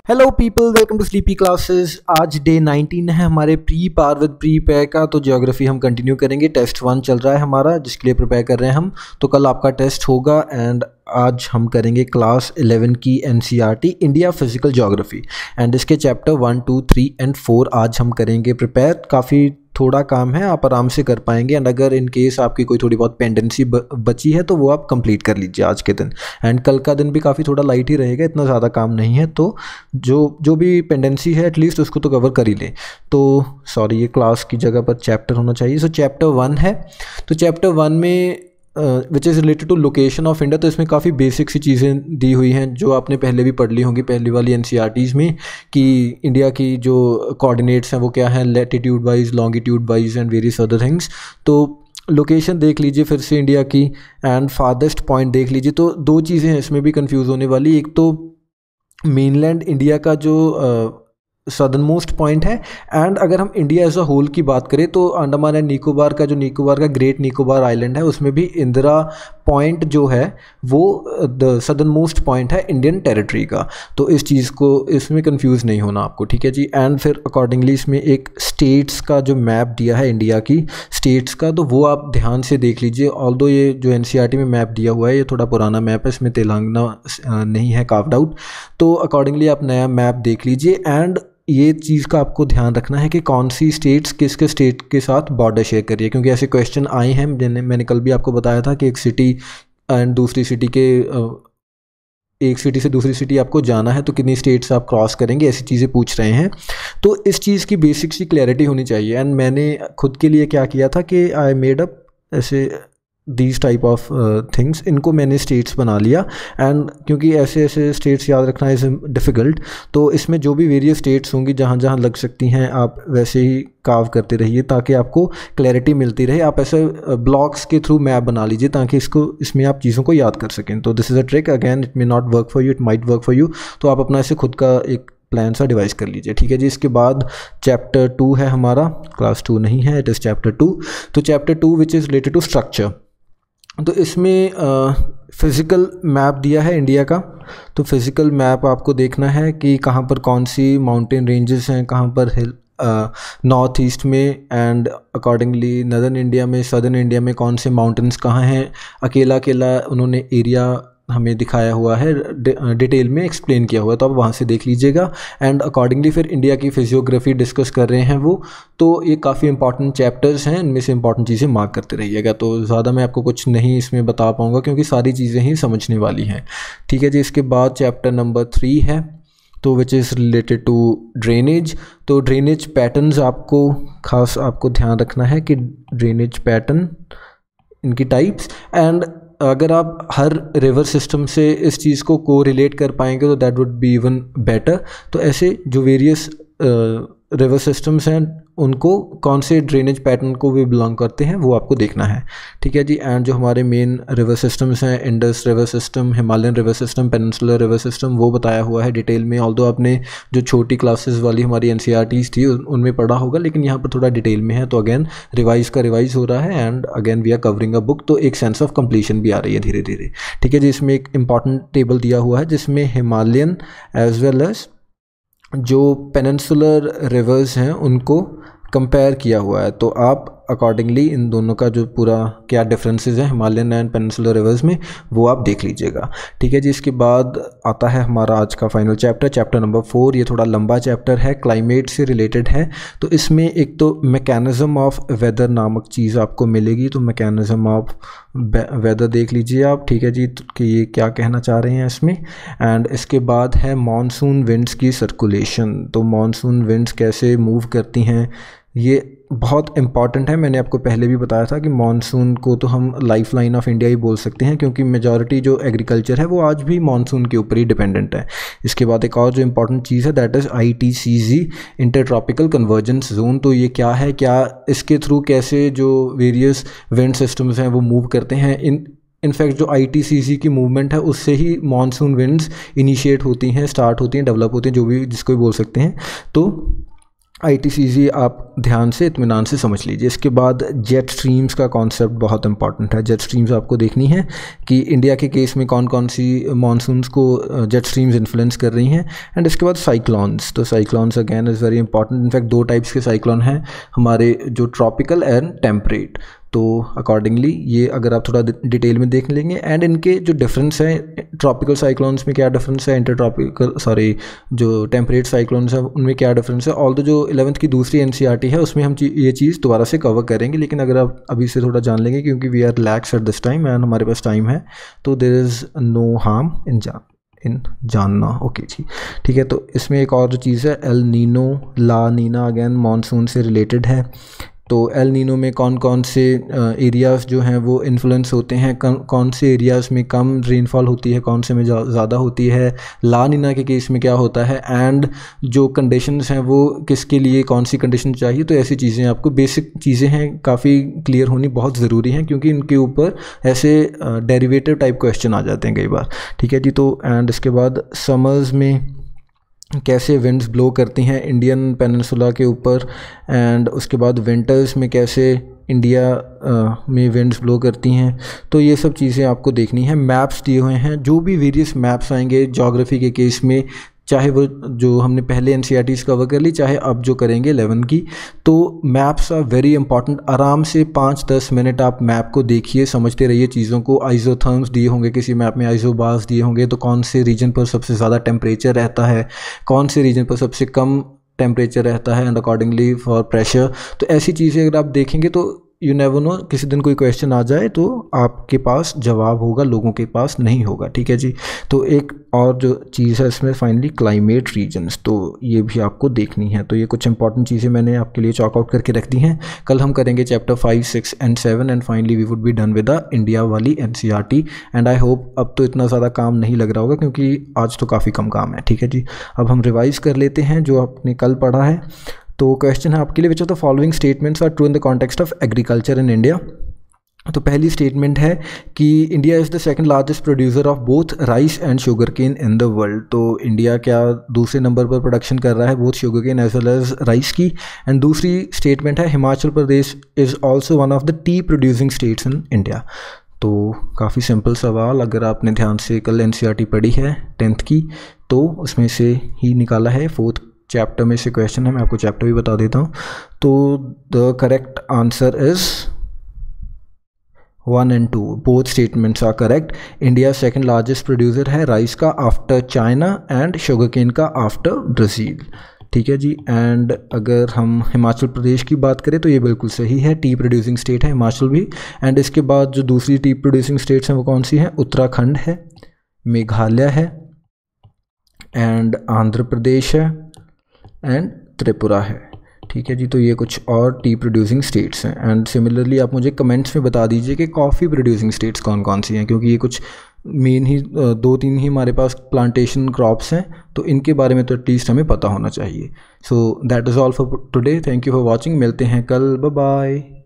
Hello people, welcome to sleepy classes. आज day 19 है हमारे prepare with prepare का। तो ज्योग्राफी हम कंटिन्यू करेंगे। टेस्ट 1 चल रहा है हमारा, जिसके लिए प्रिपेयर कर रहे हैं हम। तो कल आपका टेस्ट होगा एंड आज हम करेंगे क्लास 11 की NCERT India physical geography and इसके चैप्टर 1, 2, 3 एंड 4 आज हम करेंगे प्रिपेयर। काफ़ी थोड़ा काम है, आप आराम से कर पाएंगे। एंड अगर इन केस आपकी कोई थोड़ी बहुत पेंडेंसी बची है तो वो आप कंप्लीट कर लीजिए आज के दिन। एंड कल का दिन भी काफ़ी थोड़ा लाइट ही रहेगा, इतना ज़्यादा काम नहीं है। तो जो भी पेंडेंसी है एटलीस्ट उसको तो कवर कर ही लें। तो सॉरी, ये क्लास की जगह पर चैप्टर होना चाहिए। सो चैप्टर 1 है। तो चैप्टर 1 में which is related to location of India. तो इसमें काफ़ी बेसिक सी चीज़ें दी हुई हैं जो आपने पहले भी पढ़ ली होंगी पहली वाली एनसीईआरटीज़ में, कि इंडिया की जो कोऑर्डिनेट्स हैं वो क्या हैं, latitude wise, longitude wise and various other things. तो लोकेशन देख लीजिए फिर से इंडिया की, एंड फारदेस्ट पॉइंट देख लीजिए। तो दो चीज़ें हैं इसमें भी कंफ्यूज होने वाली। एक तो मेनलैंड इंडिया का जो सदर्न मोस्ट पॉइंट है, एंड अगर हम इंडिया एज अ होल की बात करें तो अंडमान एंड निकोबार का ग्रेट निकोबार आइलैंड है, उसमें भी इंदिरा पॉइंट जो है वो द सदर्न मोस्ट पॉइंट है इंडियन टेरिटरी का। तो इस चीज़ को इसमें कंफ्यूज नहीं होना आपको, ठीक है जी। एंड फिर अकॉर्डिंगली इसमें एक स्टेट्स का जो मैप दिया है इंडिया की स्टेट्स का, तो वो आप ध्यान से देख लीजिए। ऑल्दो ये जो एनसीईआरटी में मैप दिया हुआ है ये थोड़ा पुराना मैप है, इसमें तेलंगाना नहीं है कार्व्ड आउट। तो अकॉर्डिंगली आप नया मैप देख लीजिए। एंड ये चीज़ का आपको ध्यान रखना है कि कौन सी स्टेट्स किसके स्टेट के साथ बॉर्डर शेयर कर रही है, क्योंकि ऐसे क्वेश्चन आए हैं। मैंने कल भी आपको बताया था कि एक सिटी एंड दूसरी सिटी के एक सिटी से दूसरी सिटी आपको जाना है तो कितनी स्टेट्स आप क्रॉस करेंगे, ऐसी चीज़ें पूछ रहे हैं। तो इस चीज़ की बेसिक सी क्लैरिटी होनी चाहिए। एंड मैंने खुद के लिए क्या किया था कि आई मेड अप ऐसे दीज टाइप ऑफ थिंग्स, इनको मैंने स्टेट्स बना लिया। एंड क्योंकि ऐसे ऐसे स्टेट्स याद रखना इज़ डिफ़िकल्ट, तो इसमें जो भी वेरियस स्टेट्स होंगी जहाँ जहाँ लग सकती हैं आप वैसे ही कार्व करते रहिए ताकि आपको क्लैरिटी मिलती रहे। आप ऐसे ब्लॉक्स के थ्रू मैप बना लीजिए ताकि इसमें आप चीज़ों को याद कर सकें। तो this is a trick, again it may not work for you, it might work for you. तो आप अपना ऐसे खुद का एक प्लान सा डिवाइस कर लीजिए, ठीक है जी। इसके बाद चैप्टर 2 है हमारा, क्लास 2 नहीं है, इट इज़ चैप्टर 2। तो chapter 2 which is related to structure. तो इसमें फ़िज़िकल मैप दिया है इंडिया का। तो फिज़िकल मैप आपको देखना है कि कहाँ पर कौन सी माउंटेन रेंजेस हैं, कहाँ पर हिल नॉर्थ ईस्ट में, एंड अकॉर्डिंगली नदर्न इंडिया में, सदर्न इंडिया में कौन से माउंटेन्स कहाँ हैं। अकेला अकेला उन्होंने एरिया हमें दिखाया हुआ है, डिटेल में एक्सप्लेन किया हुआ है, तो आप वहाँ से देख लीजिएगा। एंड अकॉर्डिंगली फिर इंडिया की फिजियोग्राफी डिस्कस कर रहे हैं वो। तो ये काफ़ी इंपॉर्टेंट चैप्टर्स हैं, इनमें से इंपॉर्टेंट चीज़ें मार्क करते रहिएगा। तो ज़्यादा मैं आपको कुछ नहीं इसमें बता पाऊँगा क्योंकि सारी चीज़ें ही समझने वाली हैं, ठीक है जी। इसके बाद चैप्टर नंबर 3 है, तो which is related to drainage. तो ड्रेनेज पैटर्न्स आपको ध्यान रखना है कि ड्रेनेज पैटर्न, इनकी टाइप्स, एंड अगर आप हर रिवर सिस्टम से इस चीज़ को रिलेट कर पाएंगे तो that would be even better. तो ऐसे जो वेरियस रिवर सिस्टम्स हैं उनको कौन से ड्रेनेज पैटर्न को भी बिलोंग करते हैं वो आपको देखना है, ठीक है जी। एंड जो हमारे मेन रिवर सिस्टम्स हैं, Indus river system, Himalayan river system, peninsular river system, वो बताया हुआ है डिटेल में। ऑल्दो आपने जो छोटी क्लासेस वाली हमारी एनसीईआरटीज़ थी उनमें पढ़ा होगा, लेकिन यहाँ पर थोड़ा डिटेल में है। तो अगेन रिवाइज हो रहा है and again we are covering a book, तो एक सेंस ऑफ कंप्लीशन भी आ रही है धीरे धीरे, ठीक है जी। इसमें एक इंपॉर्टेंट टेबल दिया हुआ है जिसमें हिमालयन एज वेल एज जो पेनिनसुलर रिवर्स हैं उनको कंपेयर किया हुआ है। तो आप अकॉर्डिंगली इन दोनों का जो पूरा क्या डिफरेंसेस हैं हिमालयन एंड पेनिनसुलर रिवर्स में, वो आप देख लीजिएगा, ठीक है जी। इसके बाद आता है हमारा आज का फाइनल चैप्टर, चैप्टर नंबर 4। ये थोड़ा लंबा चैप्टर है, क्लाइमेट से रिलेटेड है। तो इसमें एक तो मैकेनिज़्म ऑफ वेदर नामक चीज़ आपको मिलेगी। तो मैकेनिज़्म ऑफ वेदर देख लीजिए आप, ठीक है जी, कि ये क्या कहना चाह रहे हैं इसमें। एंड इसके बाद है मॉनसून विंड्स की सर्कुलेशन। तो मॉनसून विंड्स कैसे मूव करती हैं, ये बहुत इंपॉर्टेंट है। मैंने आपको पहले भी बताया था कि मानसून को तो हम लाइफ लाइन ऑफ इंडिया ही बोल सकते हैं क्योंकि मेजॉरिटी जो एग्रीकल्चर है वो आज भी मानसून के ऊपर ही डिपेंडेंट है। इसके बाद एक और जो इंपॉर्टेंट चीज़ है that is ITCZ, inter tropical convergence zone. तो ये क्या है, क्या इसके थ्रू कैसे जो वेरियस विंड सिस्टम्स हैं वो मूव करते हैं। इनफैक्ट जो ITCZ की मूवमेंट है उससे ही मानसून विंड्स इनिशिएट होती हैं, स्टार्ट होती हैं, डेवलप होती हैं, जो भी जिसको भी बोल सकते हैं। तो ITCZ आप ध्यान से इत्मीनान से समझ लीजिए। इसके बाद जेट स्ट्रीम्स का कॉन्सेप्ट बहुत इंपॉर्टेंट है। जेट स्ट्रीम्स आपको देखनी है कि इंडिया के केस में कौन कौन सी मानसून्स को जेट स्ट्रीम्स इन्फ्लुएंस कर रही हैं। एंड इसके बाद साइक्लोन्स, तो cyclones again is very important. In fact 2 types के साइक्लोन हैं हमारे, जो ट्रॉपिकल एंड टेम्परेट। तो अकॉर्डिंगली ये अगर आप थोड़ा डिटेल में देख लेंगे एंड इनके जो डिफरेंस है, ट्रॉपिकल साइक्लोन्स में क्या डिफरेंस है, जो टेम्परेट साइक्लोन्स है उनमें क्या डिफरेंस है। ऑल जो 11th की दूसरी NCERT है उसमें हम ये चीज़ दोबारा से कवर करेंगे, लेकिन अगर आप अभी से थोड़ा जान लेंगे, क्योंकि we are lax at this time and हमारे पास टाइम है, तो there is no harm in जानना। ओके जी, ठीक है। तो इसमें एक और जो चीज़ है, एल नीनो, ला नीना अगेन मानसून से रिलेटेड है। तो एल नीनो में कौन कौन से एरियाज़ जो हैं वो इन्फ्लुएंस होते हैं, कौन से एरियाज़ में कम रेनफॉल होती है, कौन से में ज़्यादा होती है। ला नीना के केस में क्या होता है एंड जो कंडीशंस हैं वो किसके लिए कौन सी कंडीशन चाहिए। तो ऐसी चीज़ें आपको बेसिक चीज़ें हैं, काफ़ी क्लियर होनी बहुत ज़रूरी हैं, क्योंकि इनके ऊपर ऐसे डेरिवेटिव टाइप क्वेश्चन आ जाते हैं कई बार। ठीक है जी। तो एंड इसके बाद समर्स में कैसे विंड्स ब्लो करती हैं इंडियन पेनिनसुला के ऊपर, एंड उसके बाद विंटर्स में कैसे इंडिया में विंड्स ब्लो करती हैं। तो ये सब चीज़ें आपको देखनी है। मैप्स दिए हुए हैं, जो भी वेरियस मैप्स आएंगे ज्योग्राफी के केस में, चाहे वो जो हमने पहले NCERTs कवर कर ली, चाहे अब जो करेंगे 11 की, तो मैप्स आर वेरी इंपॉर्टेंट। आराम से 5-10 मिनट आप मैप को देखिए, समझते रहिए चीज़ों को। आइसोथर्म्स दिए होंगे किसी मैप में, आइसोबार्स दिए होंगे, तो कौन से रीजन पर सबसे ज़्यादा टेम्परेचर रहता है, कौन से रीजन पर सबसे कम टेम्परेचर रहता है, एंड अकॉर्डिंगली फॉर प्रेशर। तो ऐसी चीज़ें अगर आप देखेंगे तो यू नेवर नो, किसी दिन कोई क्वेश्चन आ जाए तो आपके पास जवाब होगा, लोगों के पास नहीं होगा। ठीक है जी। तो एक और जो चीज़ है इसमें फाइनली क्लाइमेट रीजन्स, तो ये भी आपको देखनी है। तो ये कुछ इंपॉर्टेंट चीज़ें मैंने आपके लिए चॉक आउट करके रख दी हैं। कल हम करेंगे chapter 5, 6 and 7 and finally we would be done with the India वाली NCERT। एंड आई होप अब तो इतना ज़्यादा काम नहीं लग रहा होगा, क्योंकि आज तो काफ़ी कम काम है। ठीक है जी। अब हम रिवाइज़ कर लेते हैं जो आपने कल पढ़ा है। तो क्वेश्चन है आपके लिए, which of the following statements are true in the context of agriculture in India. तो पहली स्टेटमेंट है कि India is the second largest producer of both rice and sugar cane in the world. तो India क्या दूसरे नंबर पर production कर रहा है both sugar cane as well as rice की। एंड दूसरी स्टेटमेंट है Himachal Pradesh is also one of the tea producing states in India. तो काफ़ी सिंपल सवाल, अगर आपने ध्यान से कल NCERT पढ़ी है 10th की, तो उसमें से ही निकाला है। 4th चैप्टर में से क्वेश्चन है, मैं आपको चैप्टर भी बता देता हूँ। तो the correct answer is 1 and 2, both statements are correct. India second largest producer है राइस का after China and sugar cane का आफ्टर ब्राज़ील। ठीक है जी। एंड अगर हम हिमाचल प्रदेश की बात करें तो ये बिल्कुल सही है, टी प्रोड्यूसिंग स्टेट है हिमाचल भी। एंड इसके बाद जो दूसरी टी प्रोड्यूसिंग स्टेट्स हैं वो कौन सी हैं, उत्तराखंड है, मेघालय है, एंड आंध्र प्रदेश है, एंड त्रिपुरा है। ठीक है जी। तो ये कुछ और टी प्रोड्यूसिंग स्टेट्स हैं। एंड सिमिलरली आप मुझे कमेंट्स में बता दीजिए कि कॉफ़ी प्रोड्यूसिंग स्टेट्स कौन कौन सी हैं, क्योंकि ये कुछ मेन ही 2-3 ही हमारे पास प्लांटेशन क्रॉप्स हैं, तो इनके बारे में तो एटलीस्ट हमें पता होना चाहिए। So that is all for today. Thank you for watching. मिलते हैं कल। Bye bye.